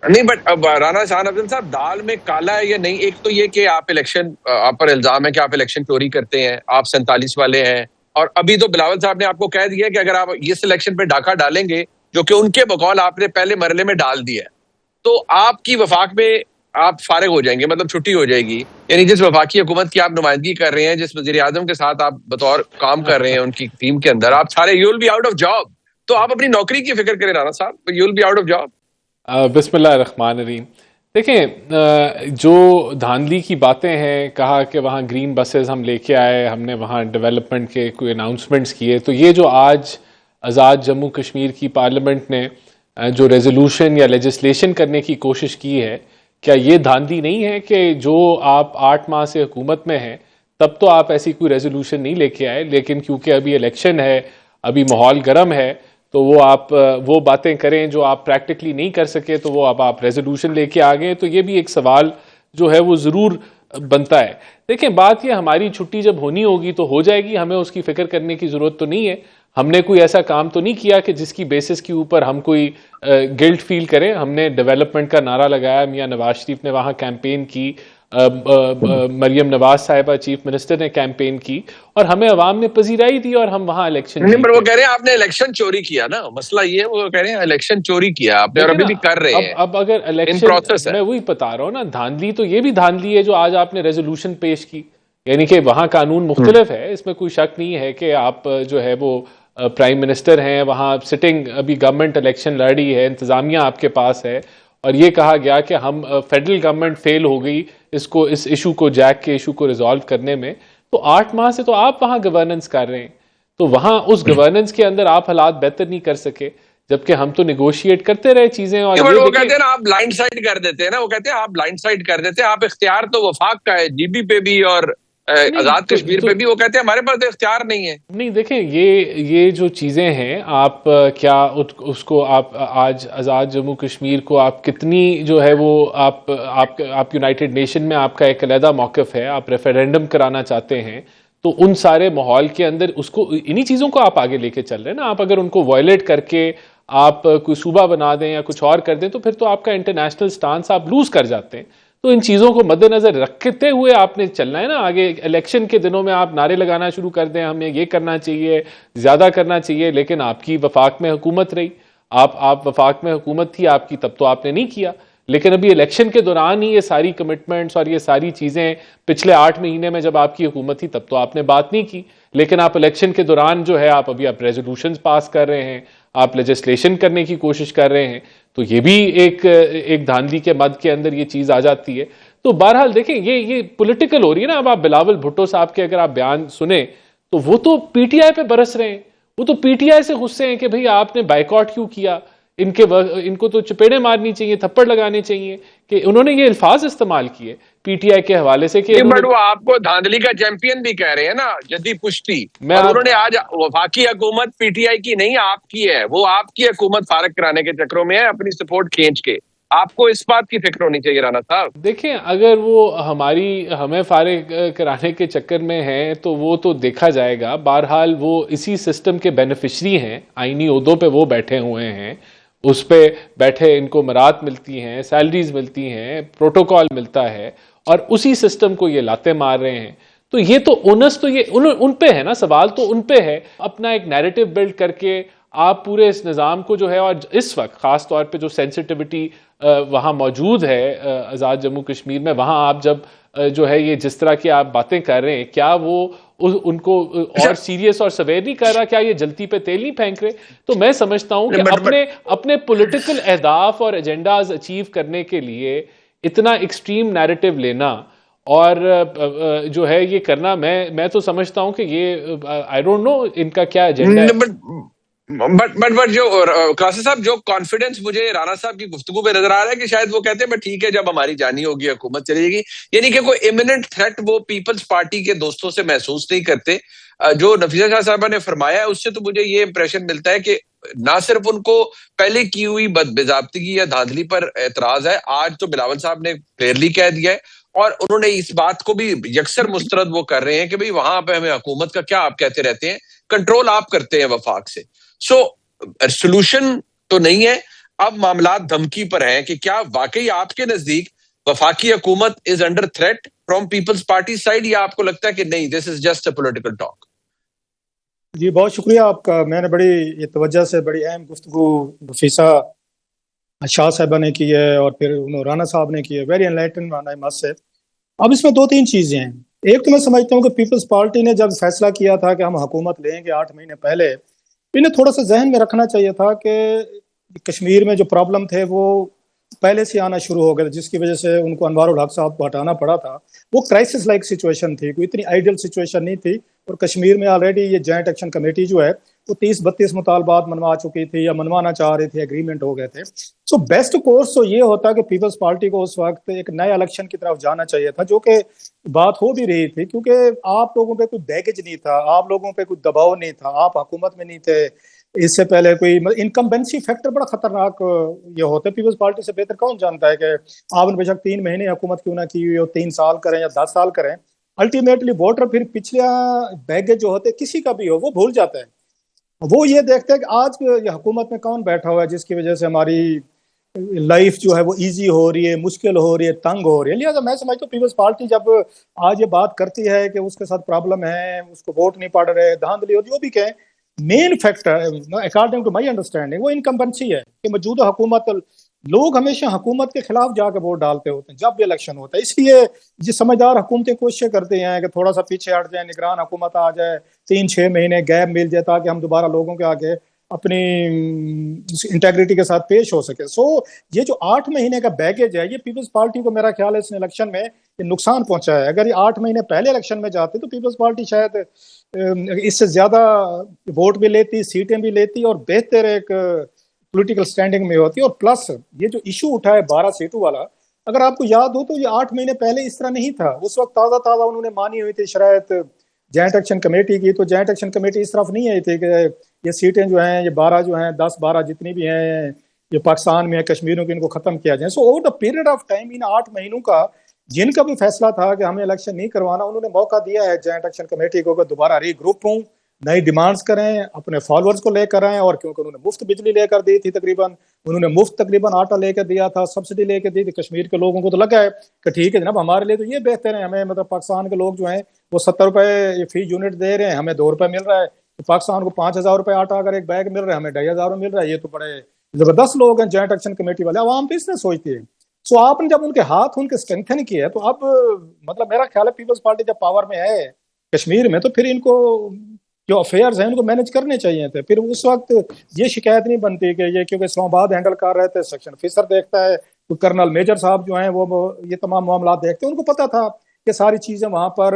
نہیں بٹ اب رانا شاہ افضل صاحب دال میں کالا ہے یا نہیں. ایک تو یہ کہ آپ الیکشن، آپ پر الزام ہے کہ آپ الیکشن چوری کرتے ہیں، آپ 47 والے ہیں، اور ابھی تو بلاول صاحب نے آپ کو کہہ دیا کہ اگر آپ اس الیکشن پہ ڈاکہ ڈالیں گے، جو کہ ان کے بقول آپ نے پہلے مرحلے میں ڈال دیا ہے، تو آپ کی وفاق میں آپ فارغ ہو جائیں گے، مطلب چھٹی ہو جائے گی. یعنی جس وفاقی حکومت کی آپ نمائندگی کر رہے ہیں، جس وزیر اعظم کے ساتھ آپ بطور کام کر رہے ہیں ان کی ٹیم کے اندر، آپ سارے you will be out of job. تو آپ اپنی نوکری کی فکر کریں رانا صاحب، you will be out of job. بسم اللہ الرحمن الرحیم. دیکھیں جو دھاندلی کی باتیں ہیں، کہا کہ وہاں گرین بسز ہم لے کے آئے، ہم نے وہاں ڈیولپمنٹ کے کوئی اناؤنسمنٹس کیے، تو یہ جو آج آزاد جموں کشمیر کی پارلیمنٹ نے جو ریزولوشن یا لیجسلیشن کرنے کی کوشش کی ہے، کیا یہ دھاندلی نہیں ہے کہ جو آپ 8 ماہ سے حکومت میں ہیں تب تو آپ ایسی کوئی ریزولوشن نہیں لے کے آئے، لیکن کیونکہ ابھی الیکشن ہے، ابھی ماحول گرم ہے، تو وہ آپ وہ باتیں کریں جو آپ پریکٹیکلی نہیں کر سکے، تو وہ اب آپ ریزولوشن لے کے آ گئے. تو یہ بھی ایک سوال جو ہے وہ ضرور بنتا ہے. دیکھیں بات یہ ہماری چھٹی جب ہونی ہوگی تو ہو جائے گی، ہمیں اس کی فکر کرنے کی ضرورت تو نہیں ہے. ہم نے کوئی ایسا کام تو نہیں کیا کہ جس کی بیسس کے اوپر ہم کوئی گلٹ فیل کریں. ہم نے ڈیولپمنٹ کا نعرہ لگایا، میاں نواز شریف نے وہاں کیمپین کی، مریم نواز صاحبہ چیف منسٹر نے کیمپین کی، اور ہمیں عوام نے پذیرائی دی اور ہم وہاں الیکشن نہیں، پر وہ جیتے. کہہ رہے ہیں آپ نے الیکشن چوری کیا نا، مسئلہ یہ ہے، وہ کہہ رہے ہیں الیکشن چوری کیا آپ نے اور دیکھیں ابھی نا، بھی کر رہے ہیں، اب اگر ان الیکشن، پروسیس ہے. میں وہی بتا رہا ہوں نا، دھاندلی تو یہ بھی دھاندلی ہے جو آج آپ نے ریزولوشن پیش کی. یعنی کہ وہاں قانون مختلف ہے، اس میں کوئی شک نہیں ہے کہ آپ جو ہے وہ پرائم منسٹر ہیں، وہاں سٹنگ ابھی گورنمنٹ الیکشن لڑ رہی ہے، انتظامیہ آپ کے پاس ہے، اور یہ کہا گیا کہ ہم فیڈرل گورنمنٹ فیل ہو گئی اس ایشو کو، جیک کے ایشو کو ریزالو کرنے میں. تو 8 ماہ سے تو آپ وہاں گورننس کر رہے ہیں، تو وہاں اس گورننس کے اندر آپ حالات بہتر نہیں کر سکے، جبکہ ہم تو نیگوشیٹ کرتے رہے چیزیں. اور یہ وہ دیکھیں، کہتے ہیں نا آپ بلائنڈ سائڈ کر دیتے ہیں نا، وہ کہتے ہیں آپ بلائنڈ سائڈ کر دیتے ہیں، آپ اختیار تو وفاق کا ہے، جی بی پہ بھی اور نہیں آزاد کشمیر تو پہ بھی. وہ کہتے ہیں ہمارے پاس تو اختیار نہیں ہے. نہیں، دیکھیں یہ جو چیزیں ہیں، آپ کیا اس کو آپ آج آزاد جموں کشمیر کو آپ کتنی جو ہے وہ آپ یونائٹڈ نیشن میں آپ کا ایک علیحدہ موقف ہے، آپ ریفرینڈم کرانا چاہتے ہیں، تو ان سارے ماحول کے اندر اس کو، انہی چیزوں کو آپ آگے لے کے چل رہے ہیں نا. آپ اگر ان کو وائلیٹ کر کے آپ کوئی صوبہ بنا دیں یا کچھ اور کر دیں، تو پھر تو آپ کا انٹرنیشنل سٹانس آپ لوز کر جاتے ہیں. تو ان چیزوں کو مد نظر رکھتے ہوئے آپ نے چلنا ہے نا آگے. الیکشن کے دنوں میں آپ نعرے لگانا شروع کر دیں ہمیں یہ کرنا چاہیے، زیادہ کرنا چاہیے، لیکن آپ کی وفاق میں حکومت رہی، آپ وفاق میں حکومت تھی آپ کی، تب تو آپ نے نہیں کیا. لیکن ابھی الیکشن کے دوران ہی یہ ساری کمٹمنٹس اور یہ ساری چیزیں، پچھلے 8 مہینے میں جب آپ کی حکومت تھی تب تو آپ نے بات نہیں کی. لیکن آپ الیکشن کے دوران جو ہے آپ ریزولوشنز پاس کر رہے ہیں، آپ لیجسلیشن کرنے کی کوشش کر رہے ہیں. تو یہ بھی ایک دھاندلی کے مد کے اندر یہ چیز آ جاتی ہے. تو بہرحال دیکھیں یہ پولیٹیکل ہو رہی ہے نا. اب آپ بلاول بھٹو صاحب کے اگر آپ بیان سنیں تو وہ تو پی ٹی آئی پہ برس رہے ہیں، وہ تو پی ٹی آئی سے غصے ہیں کہ بھئی آپ نے بائیکاٹ کیوں کیا، ان کو تو چپیڑیں مارنی چاہیے، تھپڑ لگانے چاہیے. کہ انہوں نے یہ الفاظ استعمال کیے پی ٹی آئی کے حوالے سے کہ نہیں انہوں نے، بٹ وہ آپ کو دھاندلی کا چیمپئن بھی کہہ رہے ہیں نا، جدی پشتی. میں اور آپ، انہوں نے آج وفاقی حکومت پی ٹی آئی کی نہیں آپ کی ہے، وہ آپ کی حکومت فارغ کرانے کے چکروں میں ہے اپنی سپورٹ کھینچ کے. آپ کو اس بات کی فکر ہونی چاہیے رانا صاحب. دیکھیں اگر وہ ہمیں فارغ کرانے کے چکر میں ہیں تو وہ تو دیکھا جائے گا. بہرحال وہ اسی سسٹم کے بینیفیشری ہیں، آئینی عہدوں پہ وہ بیٹھے ہوئے ہیں، اس پہ بیٹھے ان کو مراد ملتی ہیں، سیلریز ملتی ہیں، پروٹوکال ملتا ہے، اور اسی سسٹم کو یہ لاتے مار رہے ہیں. تو یہ تو اونس تو یہ ان پہ ہے نا، سوال تو ان پہ ہے. اپنا ایک نیریٹو بلڈ کر کے آپ پورے اس نظام کو جو ہے، اور اس وقت خاص طور پہ جو سینسٹیوٹی وہاں موجود ہے آزاد جموں کشمیر میں، وہاں آپ جب جو ہے یہ جس طرح کی آپ باتیں کر رہے ہیں، کیا وہ ان کو اچھا اور سیریس اور سویر نہیں کر رہا؟ کیا یہ جلتی پہ تیل نہیں پھینک رہے؟ تو میں سمجھتا ہوں کہ بٹ اپنے پولیٹیکل اہداف اور ایجنڈاز اچیو کرنے کے لیے اتنا ایکسٹریم نیریٹو لینا اور جو ہے یہ کرنا، میں تو سمجھتا ہوں کہ یہ آئی ڈونٹ نو ان کا کیا ایجنڈا ہے. بٹ جو قاصد صاحب، جو کانفیڈنس مجھے رانا صاحب کی گفتگو پہ نظر آ رہا ہے کہ شاید وہ کہتے ہیں بس ٹھیک ہے، جب ہماری جانی ہوگی حکومت چلے گی. یعنی کہ کوئی امیننٹ تھریٹ وہ پیپلز پارٹی کے دوستوں سے محسوس نہیں کرتے. جو نفیسہ شاہ صاحبہ نے فرمایا ہے اس سے تو مجھے یہ امپریشن ملتا ہے کہ نہ صرف ان کو پہلے کی ہوئی باضابطگی یا دھاندلی پر اعتراض ہے، آج تو بلاول صاحب نے کلیئرلی کہہ دیا ہے، اور انہوں نے اس بات کو بھی یکسر مسترد وہ کر رہے ہیں کہ بھئی وہاں پہ ہمیں حکومت کا کیا آپ کہتے رہتے ہیں، کنٹرول آپ کرتے ہیں وفاق سے. سو سولوشن تو نہیں ہے. اب معاملات دھمکی پر ہیں کہ کیا واقعی آپ کے نزدیک وفاقی حکومت is under threat from Peoples Party side, یا آپ کو لگتا ہے کہ نہیں this is just a political talk? جی بہت شکریہ آپ کا. میں نے بڑی توجہ سے بڑی اہم گفتگو نفیسہ شاہ صاحبہ نے کی ہے اور پھر رانا صاحب نے کی ہے. ویری انلائٹن آئی مسٹ سے. اب اس میں دو تین چیزیں ہیں. ایک تو میں سمجھتا ہوں کہ پیپلز پارٹی نے جب فیصلہ کیا تھا کہ ہم حکومت لیں گے 8 مہینے پہلے، انہیں تھوڑا سا ذہن میں رکھنا چاہیے تھا کہ کشمیر میں جو پرابلم تھے وہ پہلے سے آنا شروع ہو گئے، جس کی وجہ سے ان کو انوار الحق صاحب کو ہٹانا پڑا تھا. وہ کرائسس لائک سچویشن تھی، کوئی اتنی آئیڈیل سچویشن نہیں تھی. اور کشمیر میں آلریڈی یہ جوائنٹ ایکشن کمیٹی جو ہے وہ 30-32 مطالبات منوا چکی تھی یا منوانا چاہ رہی تھی، ایگریمنٹ ہو گئے تھے. سو بیسٹ کورس تو یہ ہوتا کہ پیپلز پارٹی کو اس وقت ایک نئے الیکشن کی طرف جانا چاہیے تھا، جو کہ بات ہو بھی رہی تھی، کیونکہ آپ لوگوں پہ کوئی بیگیج نہیں تھا، آپ لوگوں پہ کوئی دباؤ نہیں تھا، آپ حکومت میں نہیں تھے. اس سے پہلے کوئی انکمبینسی فیکٹر بڑا خطرناک یہ ہوتا ہے. پیپلز پارٹی سے بہتر کون جانتا ہے کہ آپ نے بے شک 3 مہینے حکومت کیوں نہ کی ہوئی ہو، 3 سال کریں یا 10 سال کریں، الٹیمیٹلی ووٹر پھر پچھلے بیگیج جو ہوتے کسی کا بھی ہو وہ بھول جاتا ہے. وہ یہ دیکھتے ہیں کہ آج یہ حکومت میں کون بیٹھا ہوا ہے جس کی وجہ سے ہماری لائف جو ہے وہ ایزی ہو رہی ہے، مشکل ہو رہی ہے، تنگ ہو رہی ہے. لہٰذا میں سمجھتا ہوں پیپلز پارٹی جب آج یہ بات کرتی ہے کہ اس کے ساتھ پرابلم ہے، اس کو ووٹ نہیں پڑ رہے، دھاندلی ہوتی، وہ بھی کہیں main factor according to my understanding وہ انکمبنسی ہے کہ موجودہ حکومت، لوگ ہمیشہ حکومت کے خلاف جا کے ووٹ ڈالتے ہوتے ہیں جب بھی الیکشن ہوتا ہے. اس لیے یہ سمجھدار حکومتیں کوششیں کرتے ہیں کہ تھوڑا سا پیچھے ہٹ جائیں، نگران حکومت آ جائے، 3-6 مہینے گیپ مل جائے تاکہ ہم دوبارہ لوگوں کے آگے اپنی انٹیگریٹی کے ساتھ پیش ہو سکے. سو یہ جو 8 مہینے کا بیگیج ہے، یہ پیپلز پارٹی کو میرا خیال ہے اس نے الیکشن میں یہ نقصان پہنچا ہے. اگر یہ 8 مہینے پہلے الیکشن میں جاتے تو پیپلز پارٹی شاید اس سے زیادہ ووٹ بھی لیتی، سیٹیں بھی لیتی اور بہتر ایک پولیٹیکل سٹینڈنگ میں ہوتی. اور پلس یہ جو ایشو اٹھا ہے 12 سیٹوں والا، اگر آپ کو یاد ہو تو یہ 8 مہینے پہلے اس طرح نہیں تھا. اس وقت تازہ انہوں نے مانی ہوئی تھی شرائط جوائنٹ ایکشن کمیٹی کی، تو جوائنٹ ایکشن کمیٹی اس طرف نہیں آئی تھی کہ یہ سیٹیں جو ہیں، یہ 12 جو ہیں، 10-12 جتنی بھی ہیں یہ پاکستان میں کشمیروں کی، ان کو ختم کیا جائے. So over the period of time in 8 مہینوں کا جن کا بھی فیصلہ تھا کہ ہمیں الیکشن نہیں کروانا، انہوں نے موقع دیا ہے جوائنٹ ایکشن کمیٹی کو کہ دوبارہ ری گروپ ہوں، نئی ڈیمانڈز کریں، اپنے فالوورز کو لے کر آئیں. اور کیونکہ انہوں نے مفت بجلی لے کر دی تھی، تقریباً انہوں نے مفت تقریباً آٹا لے کر دیا تھا، سبسڈی لے کے دی تھی. کشمیر کے لوگوں کو تو لگا ہے کہ ٹھیک ہے جناب ہمارے لیے تو یہ بہتر ہے، ہمیں مطلب پاکستان کے لوگ جو ہیں وہ 70 روپے فی یونٹ دے رہے ہیں، ہمیں 2 روپے مل رہا ہے. پاکستان کو 5,000 روپے آٹا اگر ایک بیگ مل رہا ہے، ہمیں 2,500 مل رہا ہے. یہ تو بڑے زبردست لوگ ہیں جوائنٹ ایکشن کمیٹی والے. عوام تو اس نے سوچتی ہے. سو آپ نے جب ان کے ہاتھ ان کے اسٹرینتھن کیا ہے تو اب مطلب میرا خیال ہے پیپلز پارٹی جب پاور میں ہے کشمیر میں تو پھر ان کو جو افیئرز ہیں ان کو مینج کرنے چاہیے تھے. پھر اس وقت یہ شکایت نہیں بنتی کہ یہ کیونکہ اسلام آباد ہینڈل کر رہے تھے، سیکشن آفیسر دیکھتا ہے، تو کرنل میجر صاحب جو ہیں وہ یہ تمام معاملات دیکھتے ہیں. ان کو پتا تھا کہ ساری چیزیں وہاں پر